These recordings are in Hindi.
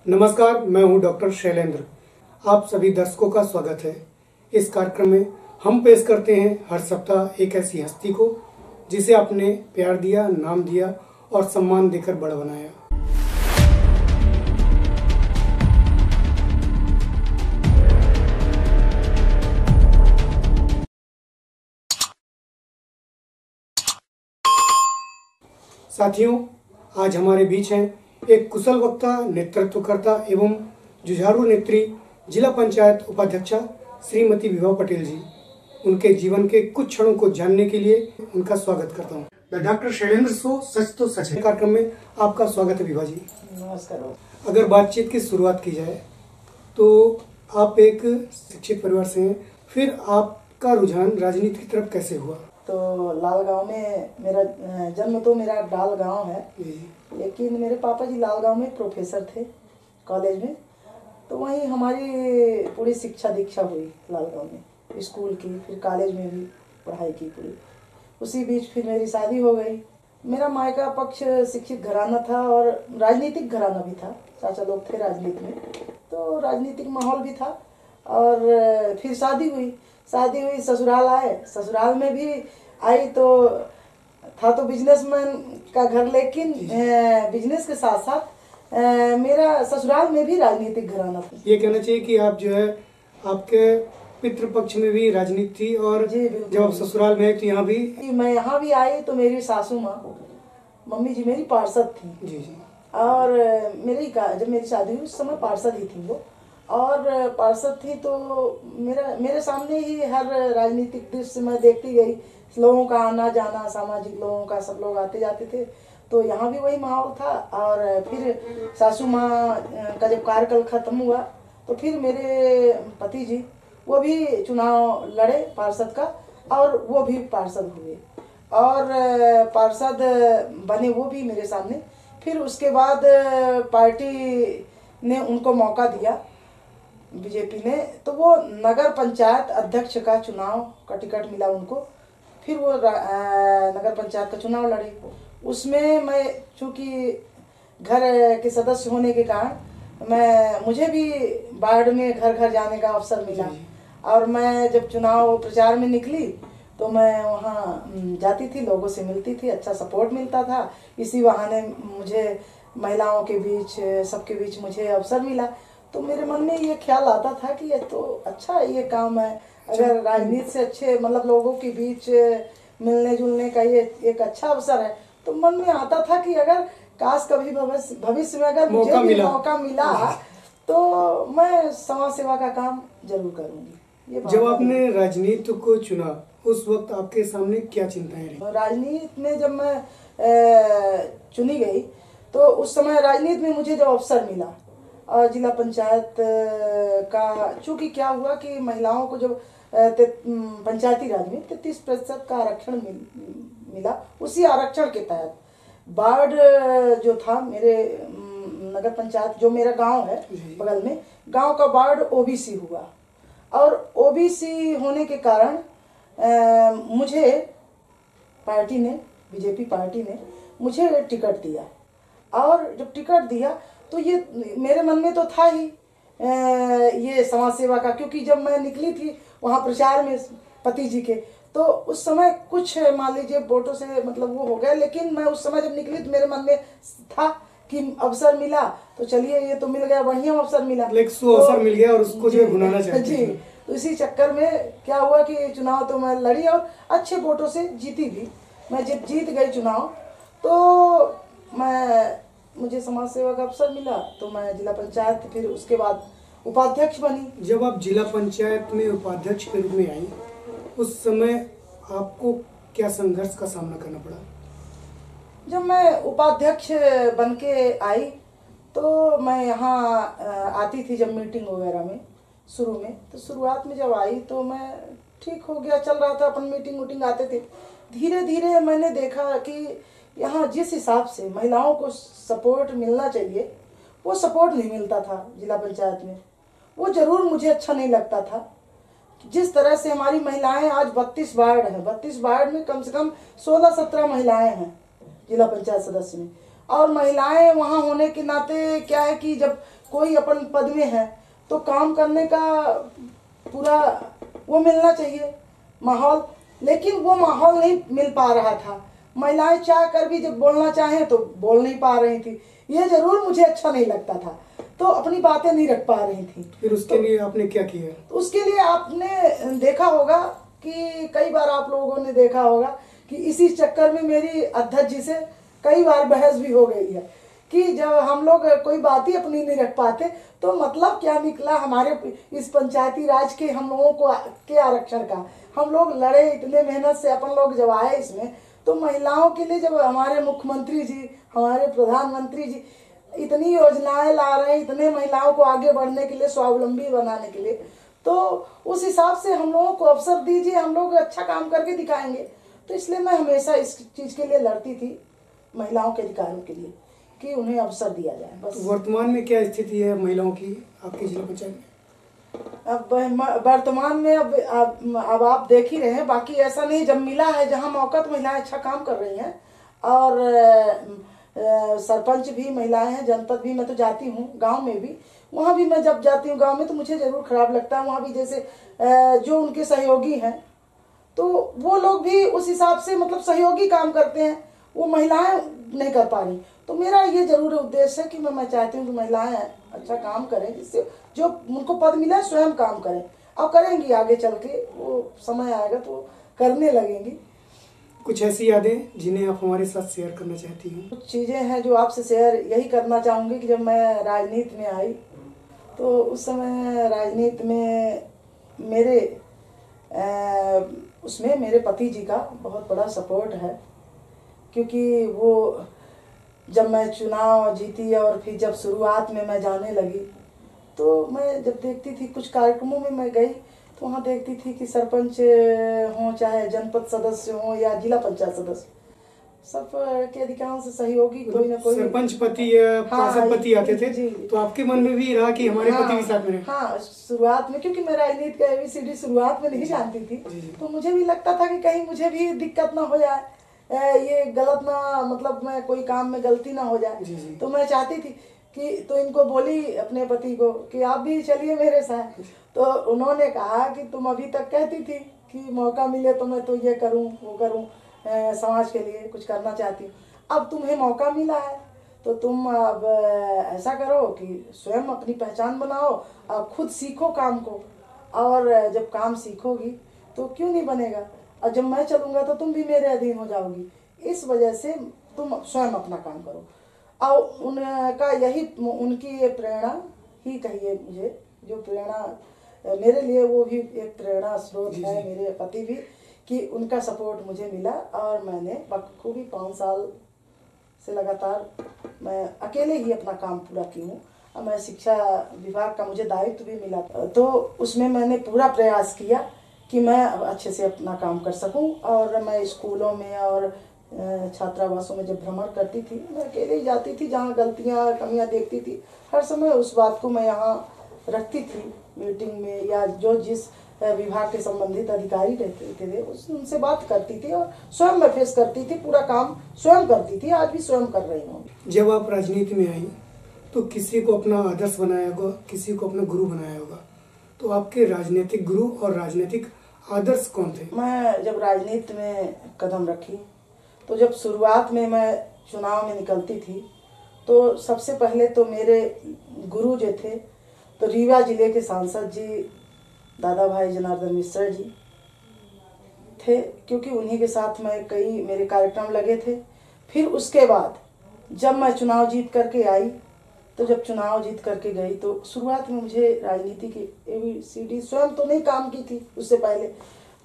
नमस्कार, मैं हूं डॉक्टर शैलेंद्र। आप सभी दर्शकों का स्वागत है। इस कार्यक्रम में हम पेश करते हैं हर सप्ताह एक ऐसी हस्ती को जिसे आपने प्यार दिया, नाम दिया और सम्मान देकर बड़ा बनाया। साथियों, आज हमारे बीच हैं एक कुशल वक्ता, नेतृत्वकर्ता एवं जुझारू नेत्री, जिला पंचायत उपाध्यक्षा श्रीमती विभा पटेल जी। उनके जीवन के कुछ क्षणों को जानने के लिए उनका स्वागत करता हूँ। द डॉक्टर शैलेंद्र शो, सच तो सच है कार्यक्रम में आपका स्वागत है विभा जी। नमस्कार। अगर बातचीत की शुरुआत की जाए तो आप एक शिक्षित परिवार से हैं, फिर आपका रुझान राजनीति की तरफ कैसे हुआ? तो लाल गांव में मेरा जन्म, तो मेरा डाल गांव है, लेकिन मेरे पापा जी लाल गांव में प्रोफेसर थे कॉलेज में। तो वहीं हमारी पूरी शिक्षा दीक्षा हुई लाल गांव में, स्कूल की, फिर कॉलेज में भी पढ़ाई की पूरी। उसी बीच फिर मेरी शादी हो गई। मेरा मायका पक्ष शिक्षित घराना था और राजनीतिक घराना भी था, चाचा लोग थे राजनीति में, तो राजनीतिक माहौल भी था। और फिर शादी हुई, ससुराल आए। ससुराल में भी आई तो था तो बिजनेसमैन का घर, लेकिन बिजनेस के साथ साथ मेरा ससुराल में भी राजनीतिक घराना था। ये कहना चाहिए कि आप जो है आपके पितृपक्ष में भी राजनीति थी और जब आप ससुराल में आई तो यहाँ भी? मैं यहाँ भी आई तो मेरी सासू माँ, मम्मी जी मेरी पार्षद थी। जी जी। और जब मेरी शादी हुई उस समय पार्षद ही थी वो, और पार्षद थी तो मेरे सामने ही हर राजनीतिक दृश्य मैं देखती गई, लोगों का आना जाना, सामाजिक लोगों का, सब लोग आते जाते थे। तो यहाँ भी वही माहौल था। और फिर सासू माँ का जब कार्यकाल खत्म हुआ तो फिर मेरे पति जी वो भी चुनाव लड़े पार्षद का, और वो भी पार्षद हुए और पार्षद बने वो भी मेरे सामने। फिर उसके बाद पार्टी ने उनको मौका दिया, बीजेपी ने, तो वो नगर पंचायत अध्यक्ष का चुनाव का टिकट मिला उनको। फिर वो नगर पंचायत का चुनाव लड़े। उसमें मैं चूँकि घर के सदस्य होने के कारण मुझे भी वार्ड में घर घर जाने का अवसर मिला। और मैं जब चुनाव प्रचार में निकली तो मैं वहाँ जाती थी, लोगों से मिलती थी, अच्छा सपोर्ट मिलता था। इसी बहाने मुझे महिलाओं के बीच, सबके बीच मुझे अवसर मिला। तो मेरे मन में ये ख्याल आता था कि ये तो अच्छा ये काम है, अगर राजनीति से अच्छे मतलब लोगों के बीच मिलने जुलने का ये एक अच्छा अवसर है। तो मन में आता था कि अगर काश कभी भविष्य में अगर मुझे भी मौका मिला तो मैं समाज सेवा का काम जरूर करूँगी। जब आपने राजनीति को चुना उस वक्त आपके सामने क्या चिंताएं रही? राजनीति में जब मैं चुनी गई तो उस समय राजनीति में मुझे जब अवसर मिला और जिला पंचायत का, चूँकि क्या हुआ कि महिलाओं को जब पंचायती राज में 33% का आरक्षण मिला, उसी आरक्षण के तहत वार्ड जो था मेरे नगर पंचायत, जो मेरा गांव है बगल में, गांव का वार्ड ओबीसी हुआ। और ओबीसी होने के कारण मुझे पार्टी ने, बीजेपी पार्टी ने मुझे टिकट दिया। और जब टिकट दिया तो ये मेरे मन में तो था ही ये समाज सेवा का, क्योंकि जब मैं निकली थी वहाँ प्रचार में पति जी के, तो उस समय कुछ मान लीजिए वोटों से मतलब वो हो गया, लेकिन मैं उस समय जब निकली तो मेरे मन में था कि अवसर मिला तो चलिए, ये तो मिल गया, बढ़िया अवसर मिला, अवसर मिल गया और उसको जो भुनाना चाहते जी। तो इसी चक्कर में क्या हुआ कि चुनाव तो मैं लड़ी और अच्छे वोटों से जीती भी। मैं जब जीत गई चुनाव तो मुझे समाज सेवा का अवसर मिला, तो मैं जिला पंचायत, फिर उसके बाद उपाध्यक्ष बनी। जब आप जिला पंचायत में उपाध्यक्ष के रूप में आई, उस समय आपको क्या संघर्ष का सामना करना पड़ा? जब मैं उपाध्यक्ष बन के आई तो मैं यहाँ आती थी जब मीटिंग वगैरह में शुरू में, तो शुरुआत में जब आई तो मैं ठीक हो गया, चल रहा था, अपन मीटिंग वूटिंग आते थे। धीरे धीरे मैंने देखा कि यहाँ जिस हिसाब से महिलाओं को सपोर्ट मिलना चाहिए वो सपोर्ट नहीं मिलता था जिला पंचायत में। वो जरूर मुझे अच्छा नहीं लगता था। जिस तरह से हमारी महिलाएं आज 32 वार्ड हैं, 32 वार्ड में कम से कम 16-17 महिलाएं हैं जिला पंचायत सदस्य में, और महिलाएं वहाँ होने के नाते क्या है कि जब कोई अपन पद में है तो काम करने का पूरा वो मिलना चाहिए माहौल, लेकिन वो माहौल नहीं मिल पा रहा था। महिलाएं चाह कर भी जब बोलना चाहें तो बोल नहीं पा रही थी। ये जरूर मुझे अच्छा नहीं लगता था, तो अपनी बातें नहीं रख पा रही थी। फिर उसके लिए आपने क्या किया? तो उसके लिए आपने देखा होगा कि कई बार आप लोगों ने देखा होगा कि इसी चक्कर में मेरी अध्यक्ष जी से कई बार बहस भी हो गई है कि जब हम लोग कोई बात ही अपनी नहीं रख पाते तो मतलब क्या निकला हमारे इस पंचायती राज के हम लोगों को के आरक्षण का। हम लोग लड़े इतने मेहनत से, अपन लोग जब आए इसमें तो महिलाओं के लिए जब हमारे मुख्यमंत्री जी, हमारे प्रधानमंत्री जी इतनी योजनाएं ला रहे हैं, इतने महिलाओं को आगे बढ़ने के लिए, स्वावलंबी बनाने के लिए, तो उस हिसाब से हम लोगों को अवसर दीजिए, हम लोग अच्छा काम करके दिखाएंगे। तो इसलिए मैं हमेशा इस चीज़ के लिए लड़ती थी, महिलाओं के अधिकारों के लिए, कि उन्हें अवसर दिया जाए बस। वर्तमान में क्या स्थिति है महिलाओं की आपके जिला पंचायत में? अब वर्तमान में अब आप देख ही रहे हैं। बाकी ऐसा नहीं, जब मिला है जहां मौका तो महिलाएं अच्छा काम कर रही हैं। और सरपंच भी महिलाएं हैं, जनपद भी, मैं तो जाती हूँ गांव में भी, वहाँ भी मैं जब जाती हूँ गांव में तो मुझे ज़रूर खराब लगता है। वहाँ भी जैसे जो उनके सहयोगी हैं तो वो लोग भी उस हिसाब से मतलब सहयोगी काम करते हैं, वो महिलाएं नहीं कर पा रही। तो मेरा ये जरूर उद्देश्य है कि मैं चाहती हूँ कि महिलाएं अच्छा काम करें, जिससे जो उनको पद मिला स्वयं काम करें। अब करेंगी आगे चल के, वो समय आएगा तो करने लगेंगी। कुछ ऐसी यादें जिन्हें आप हमारे साथ शेयर करना चाहती हैं? कुछ चीज़ें हैं जो आपसे शेयर यही करना चाहूँगी कि जब मैं राजनीति में आई तो उस समय राजनीति में मेरे उसमें मेरे पति जी का बहुत बड़ा सपोर्ट है, क्योंकि वो जब मैं चुनाव जीती और फिर जब शुरुआत में मैं जाने लगी तो मैं जब देखती थी कुछ कार्यक्रमों में मैं गई तो वहाँ देखती थी कि सरपंच हों, चाहे जनपद सदस्य हों या जिला पंचायत सदस्य, सब के अधिकांश सहयोगी कोई ना कोई सरपंच पति या पार्षद पति आते थे। जी। तो आपके मन में भी रहा कि हमारे पति भी साथ में रहे? हाँ, शुरुआत में, क्योंकि मैं राजनीति का ABCD शुरुआत में नहीं जानती थी, तो मुझे भी लगता था कि कहीं मुझे भी दिक्कत ना हो जाए, ये गलत ना, मतलब मैं कोई काम में गलती ना हो जाए। तो मैं चाहती थी कि, तो इनको बोली अपने पति को कि आप भी चलिए मेरे साथ। तो उन्होंने कहा कि तुम अभी तक कहती थी कि मौका मिले तो मैं तो ये करूं वो करूं, समाज के लिए कुछ करना चाहती हूँ, अब तुम्हें मौका मिला है तो तुम अब ऐसा करो कि स्वयं अपनी पहचान बनाओ और खुद सीखो काम को, और जब काम सीखोगी तो क्यों नहीं बनेगा, और जब मैं चलूँगा तो तुम भी मेरे अधीन हो जाओगी। इस वजह से तुम स्वयं अपना काम करो। और उनका यही, उनकी ये प्रेरणा ही कहिए मुझे, जो प्रेरणा मेरे लिए वो भी एक प्रेरणा स्रोत है, मेरे पति भी, कि उनका सपोर्ट मुझे मिला। और मैंने बखूबी 5 साल से लगातार मैं अकेले ही अपना काम पूरा की हूँ। और मैं शिक्षा विभाग का मुझे दायित्व भी मिला, तो उसमें मैंने पूरा प्रयास किया कि मैं अच्छे से अपना काम कर सकूं। और मैं स्कूलों में और छात्रावासों में जब भ्रमण करती थी, मैं अकेले ही जाती थी, जहाँ गलतियाँ कमियाँ देखती थी हर समय उस बात को मैं यहाँ रखती थी मीटिंग में, या जो जिस विभाग के संबंधित अधिकारी रहते थे उनसे बात करती थी और स्वयं मैं फेस करती थी, पूरा काम स्वयं करती थी, आज भी स्वयं कर रही हूँ। जब आप राजनीति में आई तो किसी को अपना आदर्श बनाया होगा, किसी को अपना गुरु बनाया होगा, तो आपके राजनीतिक गुरु और राजनीतिक आदर्श कौन थे? मैं जब राजनीति में कदम रखी तो जब शुरुआत में मैं चुनाव में निकलती थी तो सबसे पहले तो मेरे गुरु जो थे तो रीवा जिले के सांसद जी दादा भाई जनार्दन मिश्र जी थे, क्योंकि उन्हीं के साथ मैं कई मेरे कार्यक्रम लगे थे। फिर उसके बाद जब मैं चुनाव जीत करके आई, तो जब चुनाव जीत करके गई तो शुरुआत में मुझे राजनीति की ABCD स्वयं तो नहीं काम की थी, उससे पहले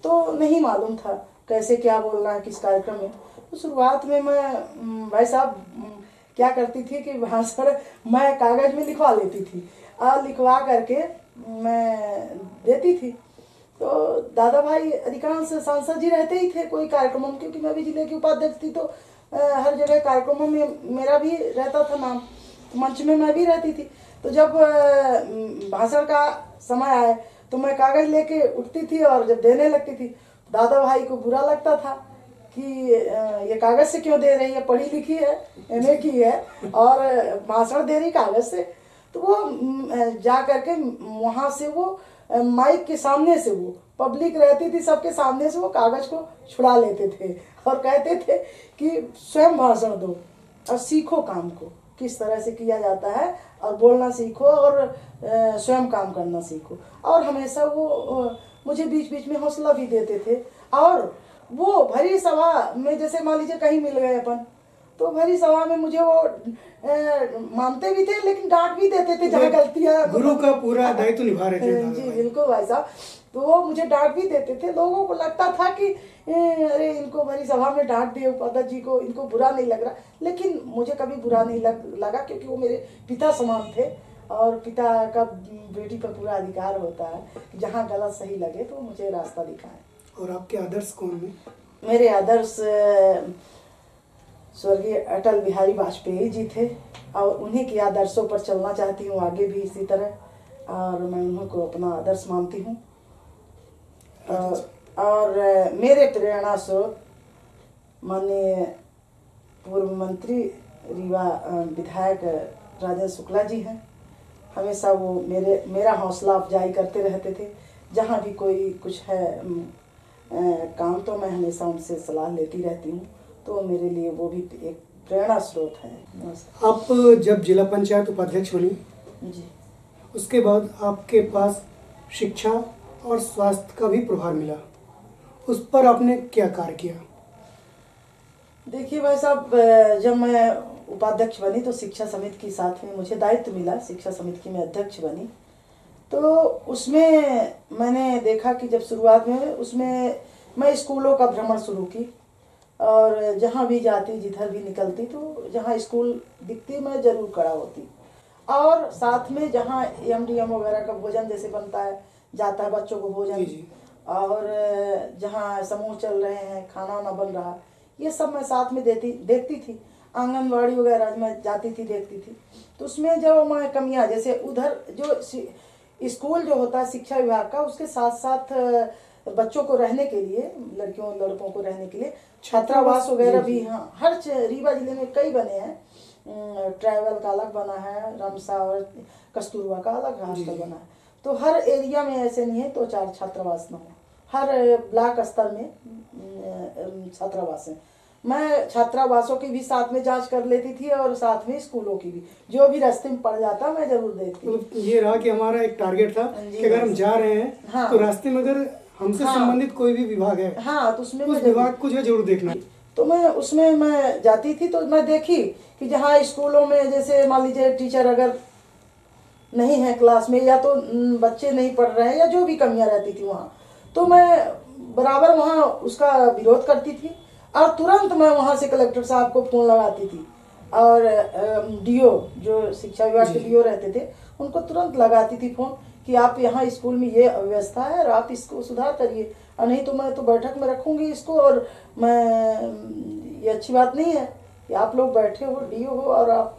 तो नहीं मालूम था कैसे क्या बोलना है किस कार्यक्रम में। तो शुरुआत में मैं भाई साहब क्या करती थी कि भाषण मैं कागज़ में लिखवा लेती थी और लिखवा करके मैं देती थी। तो दादा भाई अधिकांश सांसद जी रहते ही थे कोई कार्यक्रमों में, क्योंकि मैं भी जिले की उपाध्यक्ष थी तो हर जगह कार्यक्रमों में मेरा भी रहता था नाम, तो मंच में मैं भी रहती थी। तो जब भाषण का समय आए तो मैं कागज़ लेके उठती थी और जब देने लगती थी दादा भाई को बुरा लगता था कि ये कागज से क्यों दे रही है, पढ़ी लिखी है, एमए की है और भाषण दे रही कागज से। तो वो जा करके वहाँ से वो माइक के सामने से, वो पब्लिक रहती थी सबके सामने से, वो कागज को छुड़ा लेते थे और कहते थे कि स्वयं भाषण दो और सीखो काम को किस तरह से किया जाता है, और बोलना सीखो और स्वयं काम करना सीखो। और हमेशा वो मुझे बीच बीच में हौसला भी देते थे। और वो भरी सभा में जैसे मान लीजिए कहीं मिल गए अपन, तो भरी सभा में मुझे वो मानते भी थे लेकिन डांट भी देते थे जहाँ गलतियाँ, गुरु का पूरा दायित्व निभा रहे थे। जी बिल्कुल भाई साहब। तो वो मुझे डांट भी देते थे। लोगों को लगता था कि अरे इनको भरी सभा में डांट दिए उपाध्याय जी को, इनको बुरा नहीं लग रहा, लेकिन मुझे कभी बुरा नहीं लगा क्योंकि वो मेरे पिता समान थे और पिता का बेटी पर पूरा अधिकार होता है कि जहाँ गलत सही लगे तो मुझे रास्ता दिखाएं। और आपके आदर्श कौन हैं? मेरे आदर्श स्वर्गीय अटल बिहारी वाजपेयी जी थे और उन्हीं के आदर्शों पर चलना चाहती हूँ आगे भी इसी तरह, और मैं उन्हीं को अपना आदर्श मानती हूँ। और मेरे प्रेरणा स्रोत माननीय पूर्व मंत्री रीवा विधायक राजेंद्र शुक्ला जी हैं। हमेशा वो मेरा हौसला अफजाई करते रहते थे। जहाँ भी कोई कुछ है काम तो मैं हमेशा उनसे सलाह लेती रहती हूँ, तो मेरे लिए वो भी एक प्रेरणा स्रोत है। आप जब जिला पंचायत उपाध्यक्ष बनी जी, उसके बाद आपके पास शिक्षा और स्वास्थ्य का भी प्रभार मिला, उस पर आपने क्या कार्य किया? देखिए भाई साहब, जब मैं उपाध्यक्ष बनी तो शिक्षा समिति के साथ में मुझे दायित्व मिला, शिक्षा समिति की मैं अध्यक्ष बनी। तो उसमें मैंने देखा कि जब शुरुआत में उसमें मैं स्कूलों का भ्रमण शुरू की और जहाँ भी जाती जिधर भी निकलती तो जहाँ स्कूल दिखती मैं जरूर खड़ा होती, और साथ में जहाँ एमडीएम वगैरह का भोजन जैसे बनता है, जाता है बच्चों को भोजन, और जहाँ समूह चल रहे हैं, खाना वाना बन रहा, ये सब मैं साथ में देखती थी। आंगनबाड़ी वगैरह मैं जाती थी, देखती थी। तो उसमें जो मैं कमियाँ, जैसे उधर जो स्कूल जो होता है शिक्षा विभाग का, उसके साथ साथ बच्चों को रहने के लिए, लड़कियों लड़कों को रहने के लिए छात्रावास वगैरह भी, हाँ, हर रीवा जिले में कई बने हैं। ट्राइबल का अलग बना है, रमसा और कस्तूरबा का अलग हॉस्टल बना है। तो हर एरिया में ऐसे नहीं है तो 4 छात्रावास न हो, हर ब्लॉक स्तर में छात्रावास है। मैं छात्रावासों की भी साथ में जांच कर लेती थी और साथ में स्कूलों की भी, जो भी रास्ते में पड़ जाता मैं जरूर देखती। मतलब ये रहा कि हमारा एक टारगेट था कि अगर हम जा रहे हैं, हाँ, तो रास्ते में अगर हमसे संबंधित कोई भी विभाग है, हाँ, तो उसमें उस विभाग को जो जरूर देखना। तो मैं उसमें मैं जाती थी तो मैं देखी कि जहाँ स्कूलों में जैसे मान लीजिए टीचर अगर नहीं है क्लास में, या तो बच्चे नहीं पढ़ रहे हैं, या जो भी कमियां रहती थी वहाँ, तो मैं बराबर वहाँ उसका विरोध करती थी और तुरंत मैं वहाँ से कलेक्टर साहब को फ़ोन लगाती थी, और डीओ जो शिक्षा विभाग के डीओ रहते थे उनको तुरंत लगाती थी फ़ोन कि आप यहाँ स्कूल में ये अव्यवस्था है और आप इसको सुधार करिए, और नहीं तो मैं तो बैठक में रखूँगी इसको, और मैं ये अच्छी बात नहीं है कि आप लोग बैठे हो, डीओ हो, और आप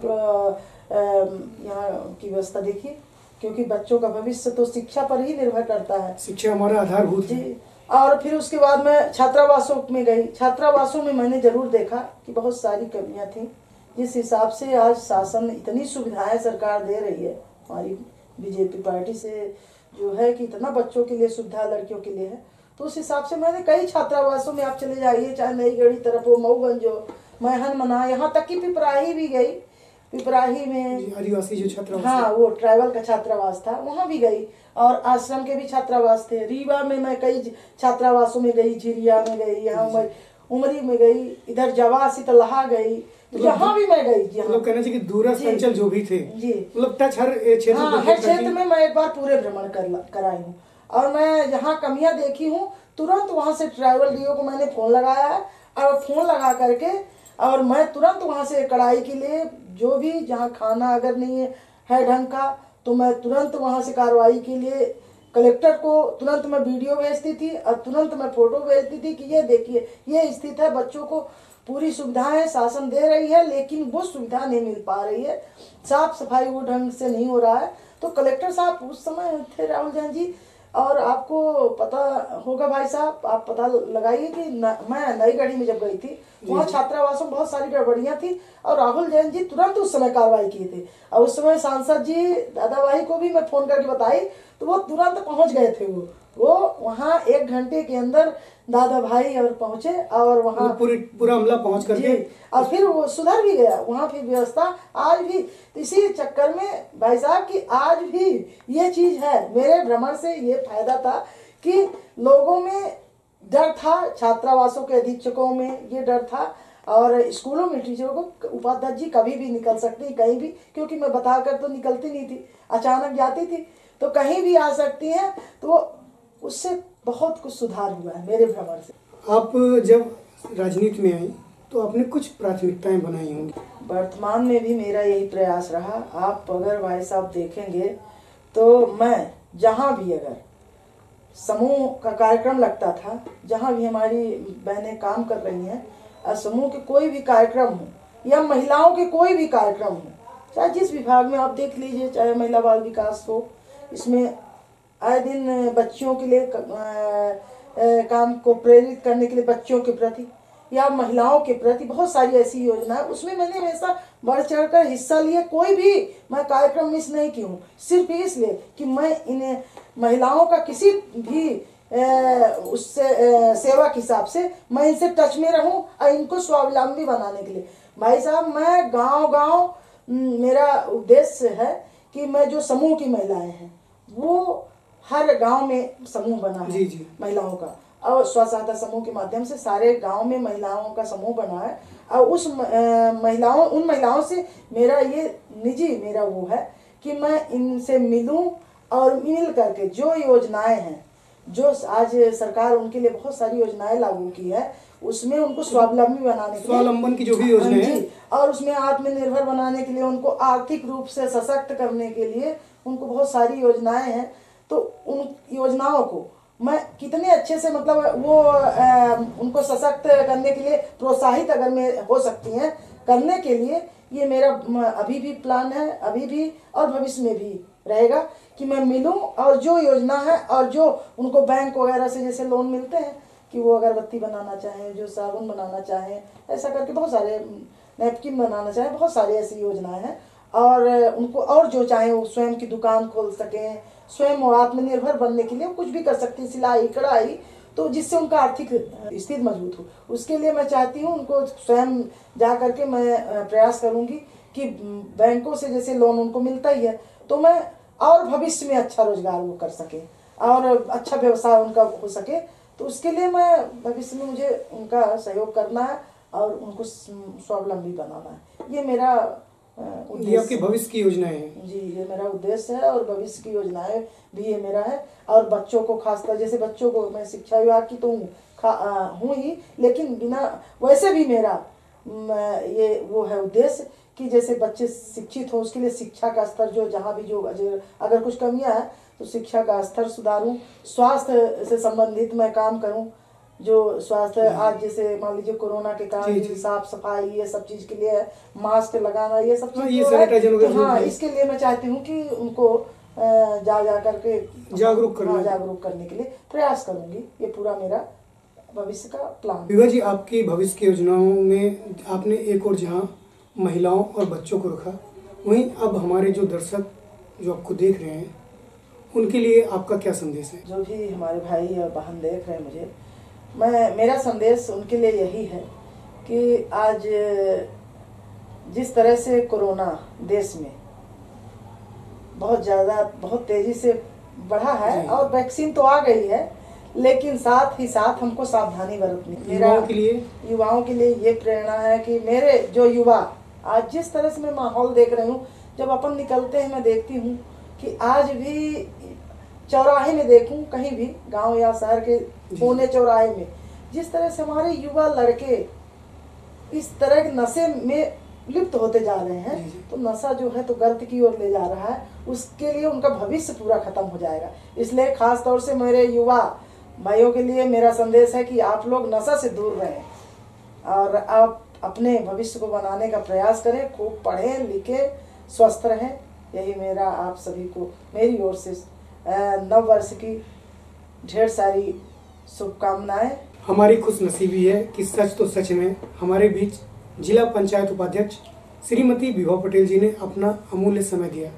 यहाँ की व्यवस्था देखिए, क्योंकि बच्चों का भविष्य तो शिक्षा पर ही निर्भर करता है। शिक्षा हमारा आधारभूत है। और फिर उसके बाद मैं छात्रावासों में गई। छात्रावासों में मैंने जरूर देखा कि बहुत सारी कमियां थी। जिस हिसाब से आज शासन इतनी सुविधाएं सरकार दे रही है, हमारी बीजेपी पार्टी से जो है कि इतना बच्चों के लिए सुविधा लड़कियों के लिए है, तो उस हिसाब से मैंने कई छात्रावासों में आप चले जाइए, चाहे नई गढ़ी तरफ हो, मऊगंज हो, मैहन मना, यहाँ तक कि पिपराही भी गई। पिपराही में आदिवासी जो छात्रावास, हाँ, वो ट्राइबल का छात्रावास था, वहाँ भी गई, और आश्रम के भी छात्रावास थे। रीवा में मैं कई छात्रावासों में गई, झिरिया में गई, यहाँ मैं उमरी में गई, इधर जवा शीतलहा गई, तो जहाँ भी मैं गई, मतलब कहना चाहिए कि दूरस्थ अंचल जो भी थे, जी, मतलब टच हर क्षेत्र, हाँ, हर क्षेत्र में मैं एक बार पूरे भ्रमण कराई हूँ, और मैं जहाँ कमियाँ देखी हूँ तुरंत वहाँ से ट्राइबल डीओ को मैंने फोन लगाया है, और फोन लगा करके और मैं तुरंत वहाँ से कड़ाई के लिए, जो भी जहाँ खाना अगर नहीं है ढंग का, तो मैं तुरंत वहाँ से कार्रवाई के लिए कलेक्टर को तुरंत मैं वीडियो भेजती थी और तुरंत मैं फोटो भेजती थी कि ये देखिए ये स्थिति है, बच्चों को पूरी सुविधाएं शासन दे रही है लेकिन वो सुविधा नहीं मिल पा रही है, साफ सफाई वो ढंग से नहीं हो रहा है। तो कलेक्टर साहब उस समय थे राहुल जैन जी, और आपको पता होगा भाई साहब, आप पता लगाइए कि मैं नई गढ़ी में जब गई थी, वहाँ छात्रावासों में बहुत सारी गड़बड़ियाँ थी और राहुल जैन जी तुरंत उस समय कार्रवाई किए थे। और उस समय सांसद जी दादा भाई को भी मैं फोन करके बताई तो वो तुरंत पहुँच गए थे। वो वहाँ 1 घंटे के अंदर दादा भाई और पहुँचे और वहाँ पूरा अमला पहुँच करके और फिर वो सुधर भी गया वहाँ फिर व्यवस्था आज भी। तो इसी चक्कर में भाई साहब कि आज भी ये चीज़ है, मेरे भ्रमण से ये फायदा था कि लोगों में डर था, छात्रावासों के अधीक्षकों में ये डर था और स्कूलों में टीचरों को उपाध्यक्ष जी कभी भी निकल सकती कहीं भी, क्योंकि मैं बताकर तो निकलती नहीं थी, अचानक जाती थी तो कहीं भी आ सकती हैं। तो उससे बहुत कुछ सुधार हुआ है मेरे भ्रमण से। आप जब राजनीति में आई तो आपने कुछ प्राथमिकताएं बनाई होंगी। वर्तमान में भी मेरा यही प्रयास रहा। आप अगर भाई साहब देखेंगे तो मैं जहाँ भी अगर समूह का कार्यक्रम लगता था, जहाँ भी हमारी बहनें काम कर रही हैं, समूह के कोई भी कार्यक्रम हो या महिलाओं के कोई भी कार्यक्रम हो, चाहे जिस विभाग में आप देख लीजिए, चाहे महिला बाल विकास हो, इसमें आए दिन बच्चियों के लिए काम को प्रेरित करने के लिए बच्चों के प्रति या महिलाओं के प्रति बहुत सारी ऐसी योजना है, उसमें मैंने हमेशा बढ़ चढ़ कर हिस्सा लिया। कोई भी मैं कार्यक्रम मिस नहीं की हूँ, सिर्फ इसलिए कि मैं इन महिलाओं का किसी भी उससे सेवा के हिसाब से मैं इनसे टच में रहूं और इनको स्वावलंबी बनाने के लिए। भाई साहब मैं गांव-गांव मेरा उद्देश्य है कि मैं जो समूह की महिलाएं हैं वो हर गांव में समूह बना है महिलाओं का, और स्व सहायता समूह के माध्यम से सारे गांव में महिलाओं का समूह बना है। और उन महिलाओं से मेरा ये निजी मेरा वो है कि मैं इनसे मिलूं और मिल करके जो योजनाएं हैं, जो आज सरकार उनके लिए बहुत सारी योजनाएं लागू की है, उसमें उनको स्वावलंबी बनाने के लिए, स्वावलंबन की जो भी योजनाएं हैं, और उसमें आत्मनिर्भर बनाने के लिए, उनको आर्थिक रूप से सशक्त करने के लिए उनको बहुत सारी योजनाएं हैं। तो उन योजनाओं को मैं कितने अच्छे से मतलब वो उनको सशक्त करने के लिए प्रोत्साहित अगर मैं हो सकती हैं करने के लिए, ये मेरा अभी भी प्लान है, अभी भी और भविष्य में भी रहेगा कि मैं मिलूं और जो योजना है और जो उनको बैंक वगैरह से जैसे लोन मिलते हैं कि वो अगरबत्ती बनाना चाहें, जो साबुन बनाना चाहें, ऐसा करके बहुत सारे नैपकिन बनाना चाहें, बहुत सारी ऐसी योजनाएं हैं। और उनको और जो चाहें वो स्वयं की दुकान खोल सकें, स्वयं आत्मनिर्भर बनने के लिए कुछ भी कर सकती हैं, सिलाई कढ़ाई, तो जिससे उनका आर्थिक स्थिति मजबूत हो। उसके लिए मैं चाहती हूँ उनको स्वयं जा करके मैं प्रयास करूँगी कि बैंकों से जैसे लोन उनको मिलता ही है तो मैं और भविष्य में अच्छा रोजगार वो कर सके और अच्छा व्यवसाय उनका हो सके। तो उसके लिए मैं भविष्य में मुझे उनका सहयोग करना है और उनको स्वावलंबी बनाना है। ये मेरा ये आपकी भविष्य की योजनाएं हैं। जी, ये मेरा उद्देश्य है और भविष्य की योजनाएं भी ये मेरा है। और बच्चों को खासकर जैसे बच्चों को मैं शिक्षा विभाग की तो हूँ ही, लेकिन बिना वैसे भी मेरा ये वो है उद्देश्य कि जैसे बच्चे शिक्षित हो, उसके लिए शिक्षा का स्तर जो जहाँ भी जो अगर कुछ कमियाँ है तो शिक्षा का स्तर सुधारूं, स्वास्थ्य से संबंधित मैं काम करूं, जो स्वास्थ्य आज जैसे मान लीजिए कोरोना के कारण साफ सफाई ये सब चीज के लिए मास्क लगाना ये सब चीज तो हाँ, इसके लिए मैं चाहती हूँ कि उनको जा करके जागरूक करने के लिए प्रयास करूंगी। ये पूरा मेरा भविष्य का प्लान। विभा जी, आपकी भविष्य की योजनाओं में आपने एक और जहाँ महिलाओं और बच्चों को रखा, वहीं अब हमारे जो दर्शक जो आपको देख रहे हैं उनके लिए आपका क्या संदेश है? जो भी हमारे भाई और बहन देख रहे हैं मुझे, मेरा संदेश उनके लिए यही है कि आज जिस तरह से कोरोना देश में बहुत ज़्यादा बहुत तेज़ी से बढ़ा है और वैक्सीन तो आ गई है, लेकिन साथ ही साथ हमको सावधानी बरतनी। युवाओं के लिए ये प्रेरणा है कि मेरे जो युवा आज जिस तरह से मैं माहौल देख रही हूँ, जब अपन निकलते हैं मैं देखती हूँ कि आज भी चौराहे में देखूं, कहीं भी गांव या शहर के कोने चौराहे में जिस तरह से हमारे युवा लड़के इस तरह के नशे में लिप्त होते जा रहे हैं, तो नशा जो है तो गलत की ओर ले जा रहा है, उसके लिए उनका भविष्य पूरा खत्म हो जाएगा। इसलिए खास तौर से मेरे युवा भाइयों के लिए मेरा संदेश है कि आप लोग नशा से दूर रहें और आप अपने भविष्य को बनाने का प्रयास करें, खूब पढ़ें लिखें, स्वस्थ रहें। यही मेरा आप सभी को मेरी ओर से नव वर्ष की ढेर सारी शुभकामनाएं। हमारी खुशनसीबी है कि सच तो सच में हमारे बीच जिला पंचायत उपाध्यक्ष श्रीमती विभा पटेल जी ने अपना अमूल्य समय दिया।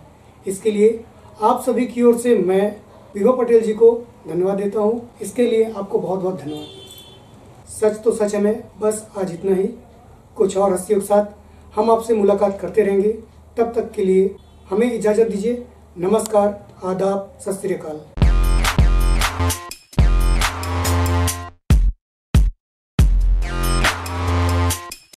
इसके लिए आप सभी की ओर से मैं विभा पटेल जी को धन्यवाद देता हूं। इसके लिए आपको बहुत बहुत धन्यवाद। सच तो सच में बस आज इतना ही। कुछ और हस्तियों के साथ हम आपसे मुलाकात करते रहेंगे। तब तक के लिए हमें इजाज़त दीजिए। नमस्कार, आदाब, सत श्री अकाल।